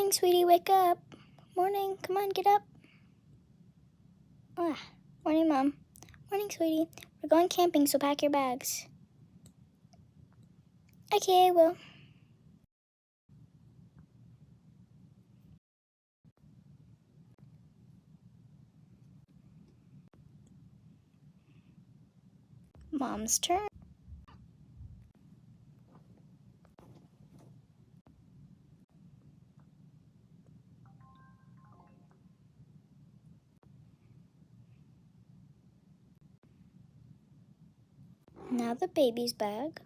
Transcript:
Morning, sweetie, wake up. Morning, come on, get up. Morning, Mom. Morning, sweetie. We're going camping, so pack your bags. Okay, I will. Mom's turn. Now the baby's bag.